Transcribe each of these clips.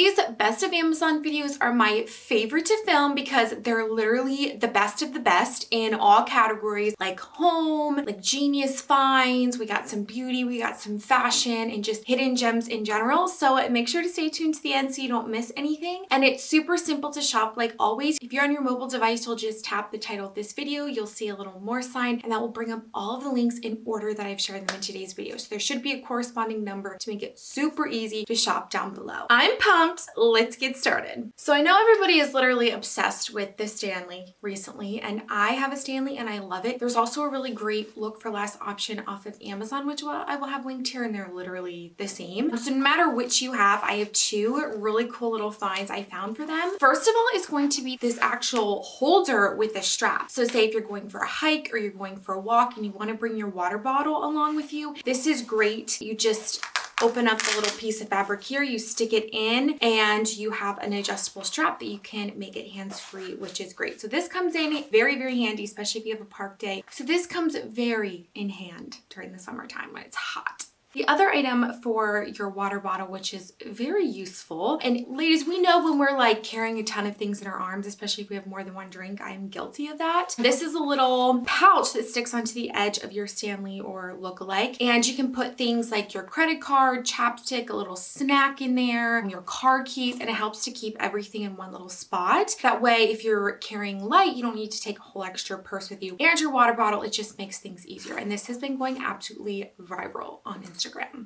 These best of Amazon videos are my favorite to film because they're literally the best of the best in all categories, like home, like genius finds, we got some beauty, we got some fashion, and just hidden gems in general. So make sure to stay tuned to the end so you don't miss anything. And it's super simple to shop like always. If you're on your mobile device, you'll just tap the title of this video, you'll see a little more sign, and that will bring up all of the links in order that I've shared them in today's video. So there should be a corresponding number to make it super easy to shop down below. I'm pumped. Let's get started. So I know everybody is literally obsessed with the Stanley recently, and I have a Stanley and I love it. There's also a really great look for less option off of Amazon, which I will have linked here, and they're literally the same. So no matter which you have, I have two really cool little finds I found for them. First of all is going to be this actual holder with a strap. So say if you're going for a hike or you're going for a walk and you want to bring your water bottle along with you, this is great. You just open up the little piece of fabric here, you stick it in, and you have an adjustable strap that you can make it hands-free, which is great. So this comes in very, very handy, especially if you have a park day. So this comes very in hand during the summertime when it's hot. The other item for your water bottle, which is very useful, and ladies, we know when we're like carrying a ton of things in our arms, especially if we have more than one drink, I am guilty of that. This is a little pouch that sticks onto the edge of your Stanley or look-alike, and you can put things like your credit card, chapstick, a little snack in there, your car keys, and it helps to keep everything in one little spot. That way, if you're carrying light, you don't need to take a whole extra purse with you, and your water bottle, it just makes things easier. And this has been going absolutely viral on Instagram.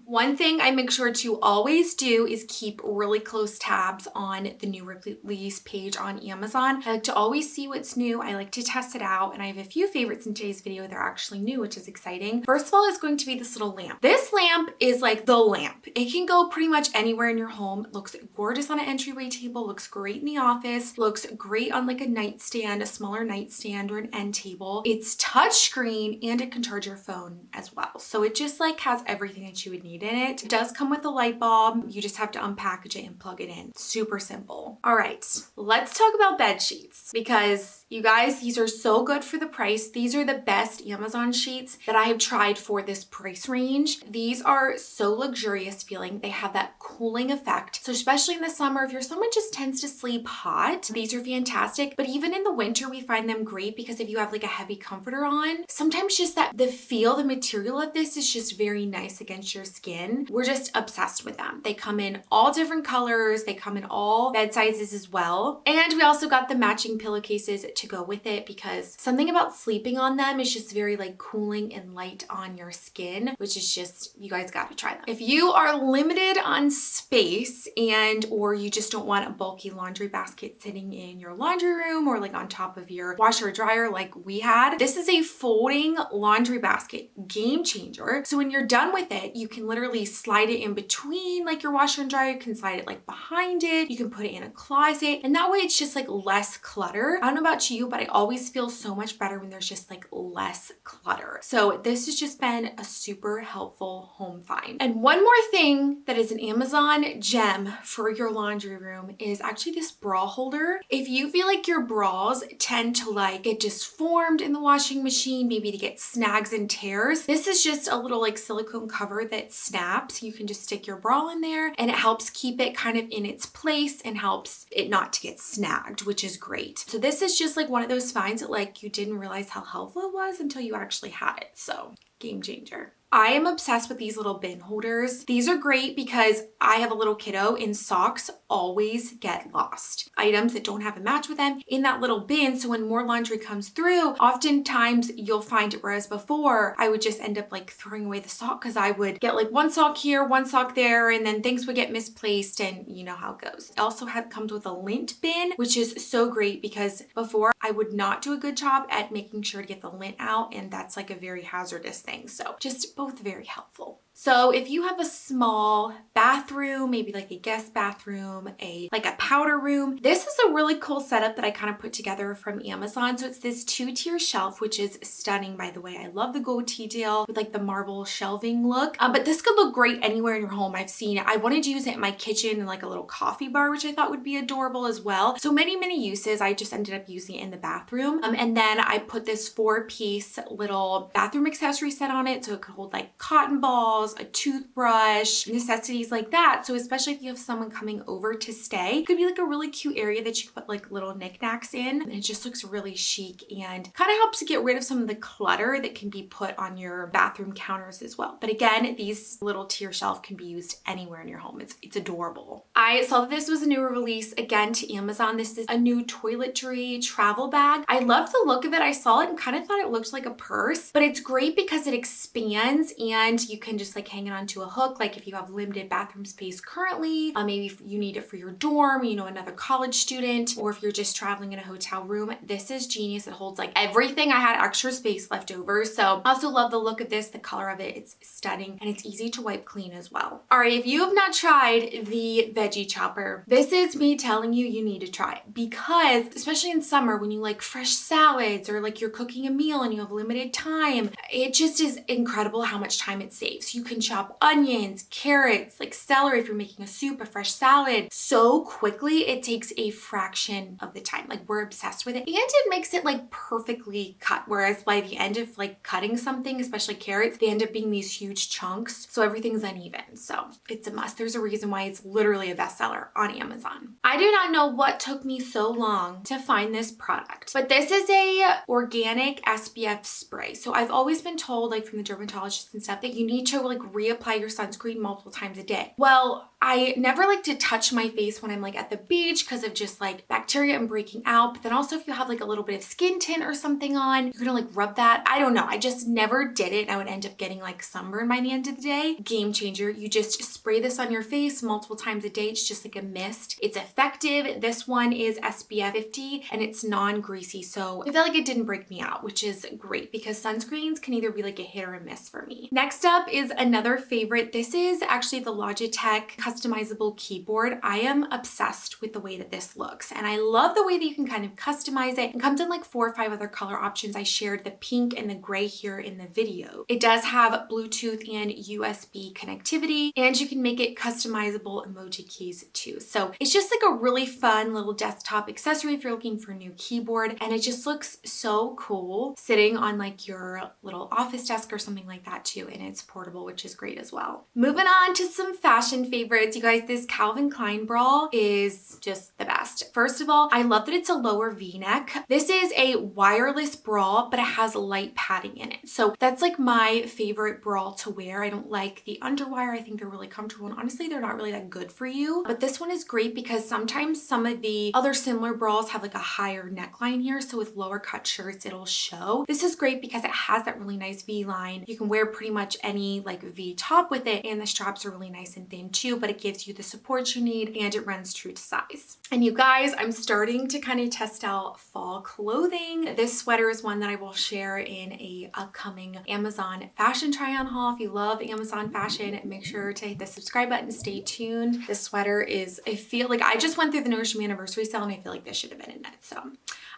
One thing I make sure to always do is keep really close tabs on the new release page on Amazon. I like to always see what's new. I like to test it out, and I have a few favorites in today's video. They're actually new, which is exciting. First of all is going to be this little lamp. This lamp is like the lamp. It can go pretty much anywhere in your home. It looks gorgeous on an entryway table, looks great in the office, looks great on like a nightstand, a smaller nightstand or an end table. It's touchscreen and it can charge your phone as well. So it just like has everything that you would need in it. It does come with a light bulb. You just have to unpackage it and plug it in. Super simple. All right, let's talk about bed sheets because you guys, these are so good for the price. These are the best Amazon sheets that I have tried for this price range. These are so luxurious feeling. They have that cooling effect. So especially in the summer, if you're someone just tends to sleep hot, these are fantastic. But even in the winter, we find them great because if you have like a heavy comforter on, sometimes just that the feel, the material of this is just very nice against your skin. We're just obsessed with them. They come in all different colors. They come in all bed sizes as well. And we also got the matching pillowcases to go with it because something about sleeping on them is just very like cooling and light on your skin, which is just, you guys got to try them. If you are limited on space and or you just don't want a bulky laundry basket sitting in your laundry room or like on top of your washer or dryer like we had, this is a folding laundry basket, game changer. So when you're done with it, you can literally slide it in between like your washer and dryer. You can slide it like behind it. You can put it in a closet, and that way it's just like less clutter. I don't know about you, but I always feel so much better when there's just like less clutter. So this has just been a super helpful home find. And one more thing that is an Amazon gem for your laundry room is actually this bra holder. If you feel like your bras tend to like get disformed in the washing machine, maybe to get snags and tears, this is just a little like silicone cover that snaps. You can just stick your bra in there and it helps keep it kind of in its place and helps it not to get snagged, which is great. So this is just like one of those finds that like you didn't realize how helpful it was until you actually had it. So game changer. I am obsessed with these little bin holders. These are great because I have a little kiddo and socks always get lost. Items that don't have a match with them in that little bin. So when more laundry comes through, oftentimes you'll find it, whereas before I would just end up like throwing away the sock because I would get like one sock here, one sock there, and then things would get misplaced, and you know how it goes. It also comes with a lint bin, which is so great because before I would not do a good job at making sure to get the lint out, and that's like a very hazardous thing. So just both very helpful. So if you have a small bathroom, maybe like a guest bathroom, like a powder room, this is a really cool setup that I kind of put together from Amazon. So it's this 2-tier shelf, which is stunning, by the way. I love the gold detail with like the marble shelving look. But this could look great anywhere in your home. I've seen it. I wanted to use it in my kitchen and like a little coffee bar, which I thought would be adorable as well. So many uses. I just ended up using it in the bathroom. And then I put this 4-piece little bathroom accessory set on it. So it could hold like cotton balls, towels, a toothbrush, necessities like that. So especially if you have someone coming over to stay, it could be like a really cute area that you could put like little knickknacks in. And it just looks really chic and kind of helps to get rid of some of the clutter that can be put on your bathroom counters as well. But again, these little tier shelf can be used anywhere in your home. It's adorable. I saw that this was a newer release again to Amazon. This is a new toiletry travel bag. I love the look of it. I saw it and kind of thought it looked like a purse, but it's great because it expands and you can just like hang it onto a hook. Like if you have limited bathroom space currently, maybe if you need it for your dorm, you know, another college student, or if you're just traveling in a hotel room, this is genius. It holds like everything. I had extra space left over. So I also love the look of this, the color of it. It's stunning and it's easy to wipe clean as well. All right, if you have not tried the veggie chopper, this is me telling you, you need to try it, because especially in summer when you like fresh salads or like you're cooking a meal and you have limited time, it just is incredible how much time it saves. You can chop onions, carrots, like celery if you're making a soup, a fresh salad so quickly. It takes a fraction of the time. Like we're obsessed with it, and it makes it like perfectly cut. Whereas by the end of like cutting something, especially carrots, they end up being these huge chunks. So everything's uneven. So it's a must. There's a reason why it's literally a bestseller on Amazon. I do not know what took me so long to find this product, but this is a organic SPF spray. So I've always been told, like from the dermatologists and stuff, that you need to like reapply your sunscreen multiple times a day. Well, I never like to touch my face when I'm like at the beach because of just like bacteria and breaking out. But then also if you have like a little bit of skin tint or something on, you're gonna like rub that. I don't know. I just never did it. I would end up getting like sunburn by the end of the day. Game changer. You just spray this on your face multiple times a day. It's just like a mist. It's effective. This one is SPF 50 and it's non-greasy. So I feel like it didn't break me out, which is great because sunscreens can either be like a hit or a miss for me. Next up is another favorite. This is actually the Logitech customizable keyboard. I am obsessed with the way that this looks, and I love the way that you can kind of customize it. It comes in like 4 or 5 other color options. I shared the pink and the gray here in the video. It does have Bluetooth and USB connectivity, and you can make it customizable emoji keys too. So it's just like a really fun little desktop accessory if you're looking for a new keyboard, and it just looks so cool sitting on like your little office desk or something like that too, and it's portable, which is great as well. Moving on to some fashion favorites. You guys, this Calvin Klein bra is just the best. First of all, I love that it's a lower V-neck. This is a wireless bra, but it has light padding in it. So that's like my favorite bra to wear. I don't like the underwire. I think they're really comfortable, and honestly, they're not really that good for you. But this one is great because sometimes some of the other similar bras have like a higher neckline here. So with lower cut shirts, it'll show. This is great because it has that really nice V line. You can wear pretty much any like V top with it, and the straps are really nice and thin too, but it gives you the support you need and it runs true to size. And you guys, I'm starting to kind of test out fall clothing. This sweater is one that I will share in a upcoming Amazon fashion try on haul. If you love Amazon fashion, make sure to hit the subscribe button, stay tuned. This sweater is, I feel like I just went through the Nordstrom anniversary sale and I feel like this should have been in it. So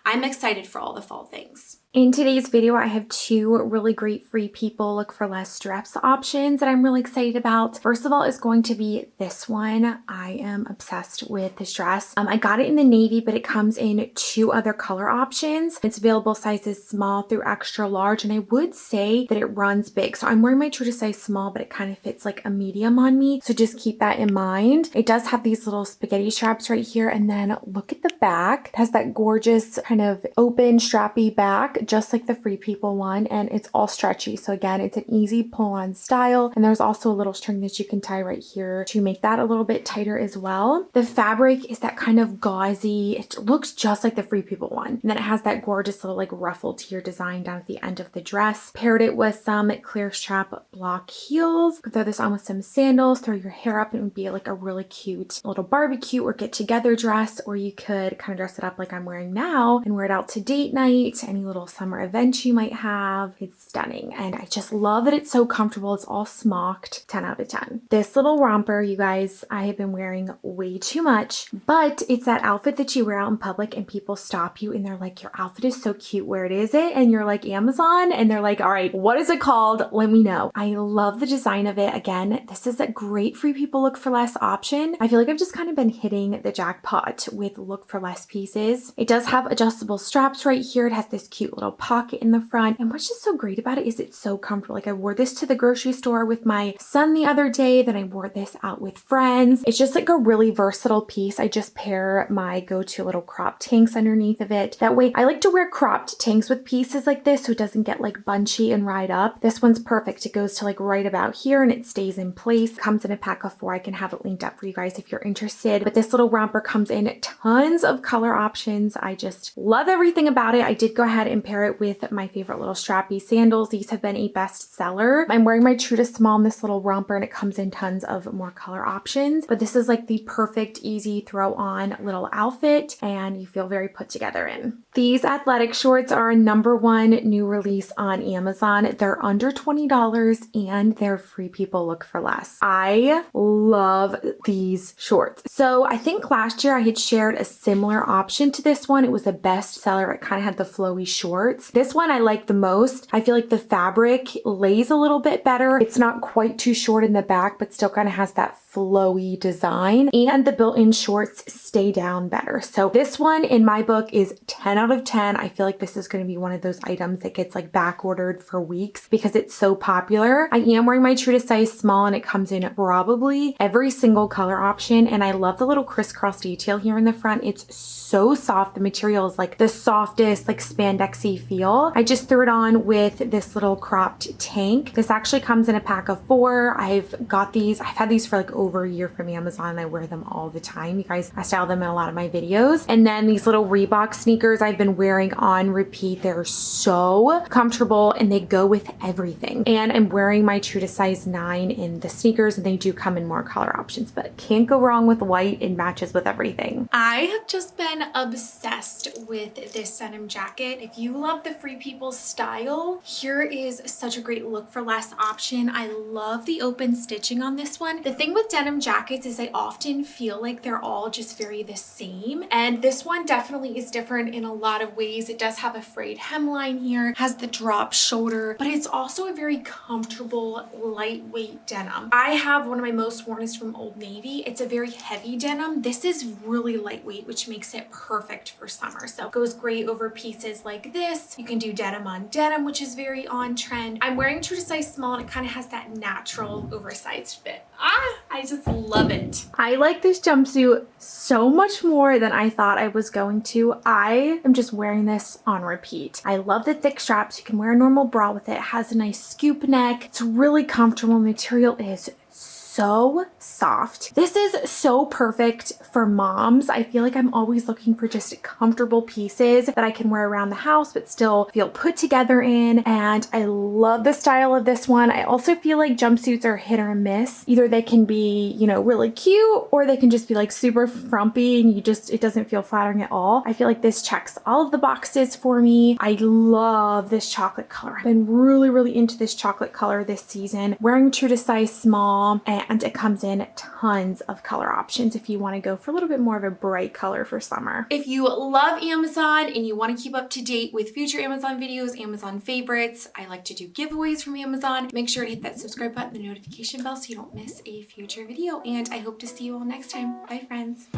I'm excited for all the fall things. In today's video, I have 2 really great Free People Look for Less dress options that I'm really excited about. First of all is going to be this one. I am obsessed with this dress. I got it in the navy, but it comes in 2 other color options. It's available sizes small through extra large, and I would say that it runs big. So I'm wearing my true to size small, but it kind of fits like a medium on me. So just keep that in mind. It does have these little spaghetti straps right here, and then look at the back. It has that gorgeous kind of open strappy back, just like the Free People one, and it's all stretchy. So again, it's an easy pull on style, and there's also a little string that you can tie right here to make that a little bit tighter as well. The fabric is that kind of gauzy, it looks just like the Free People one, and then it has that gorgeous little like ruffle tier design down at the end of the dress. Paired it with some clear strap block heels. You could throw this on with some sandals, throw your hair up, and it would be like a really cute little barbecue or get together dress, or you could kind of dress it up like I'm wearing now and wear it out to date night, any little summer event you might have. It's stunning, and I just love that it's so comfortable. It's all smocked. 10 out of 10. This little romper, you guys, I have been wearing way too much, but it's that outfit that you wear out in public and people stop you and they're like, your outfit is so cute, where is it? And you're like, Amazon, and they're like, all right, what is it called? Let me know. I love the design of it. Again, this is a great Free People Look for Less option. I feel like I've just kind of been hitting the jackpot with Look for Less pieces. It does have adjustable straps right here. It has this cute little little pocket in the front. And what's just so great about it is it's so comfortable. Like I wore this to the grocery store with my son the other day, then I wore this out with friends. It's just like a really versatile piece. I just pair my go-to little crop tanks underneath of it. That way I like to wear cropped tanks with pieces like this so it doesn't get like bunchy and ride up. This one's perfect. It goes to like right about here and it stays in place. Comes in a pack of 4. I can have it linked up for you guys if you're interested. But this little romper comes in tons of color options. I just love everything about it. I did go ahead and pair it with my favorite little strappy sandals. These have been a bestseller. I'm wearing my true to small in this little romper and it comes in tons of more color options. But this is like the perfect, easy throw on little outfit and you feel very put together in. These athletic shorts are a #1 new release on Amazon. They're under $20 and they're free people look for less. I love these shorts. So I think last year I had shared a similar option to this one. It was a bestseller. It kind of had the flowy shorts. This one I like the most. I feel like the fabric lays a little bit better. It's not quite too short in the back, but still kind of has that flowy design, and the built-in shorts stay down better. So this one in my book is 10 out of 10. I feel like this is going to be one of those items that gets like back ordered for weeks because it's so popular. I am wearing my true to size small and it comes in probably every single color option, and I love the little crisscross detail here in the front. It's so soft. The material is like the softest, like spandexy feel. I just threw it on with this little cropped tank. This actually comes in a pack of 4. I've had these for like over a year from Amazon and I wear them all the time. You guys, I style them in a lot of my videos. And then these little Reebok sneakers I've been wearing on repeat. They're so comfortable and they go with everything. And I'm wearing my true to size 9 in the sneakers and they do come in more color options, but can't go wrong with white. It matches with everything. I have just been obsessed with this denim jacket. If you love the Free People style, here is such a great look for less option. I love the open stitching on this one. The thing with denim jackets is I often feel like they're all just very the same, and this one definitely is different in a lot of ways. It does have a frayed hemline here, has the drop shoulder, but it's also a very comfortable, lightweight denim. I have one of my most worn is from Old Navy. It's a very heavy denim. This is really lightweight, which makes it perfect for summer. So it goes great over pieces like this. You can do denim on denim, which is very on trend. I'm wearing true to size small and it kind of has that natural oversized fit. I just love it. I like this jumpsuit so much more than I thought I was going to. I am just wearing this on repeat. I love the thick straps. You can wear a normal bra with it. It has a nice scoop neck. It's really comfortable. Material is so soft. This is so perfect for moms. I feel like I'm always looking for just comfortable pieces that I can wear around the house but still feel put together in, and I love the style of this one. I also feel like jumpsuits are hit or miss. Either they can be, you know, really cute, or they can just be like super frumpy and it doesn't feel flattering at all. I feel like this checks all of the boxes for me. I love this chocolate color. I've been really into this chocolate color this season. Wearing true to size small, and it comes in tons of color options if you want to go for a little bit more of a bright color for summer. If you love Amazon and you want to keep up to date with future Amazon videos, Amazon favorites, I like to do giveaways from Amazon. Make sure to hit that subscribe button, the notification bell, so you don't miss a future video, and I hope to see you all next time. Bye, friends.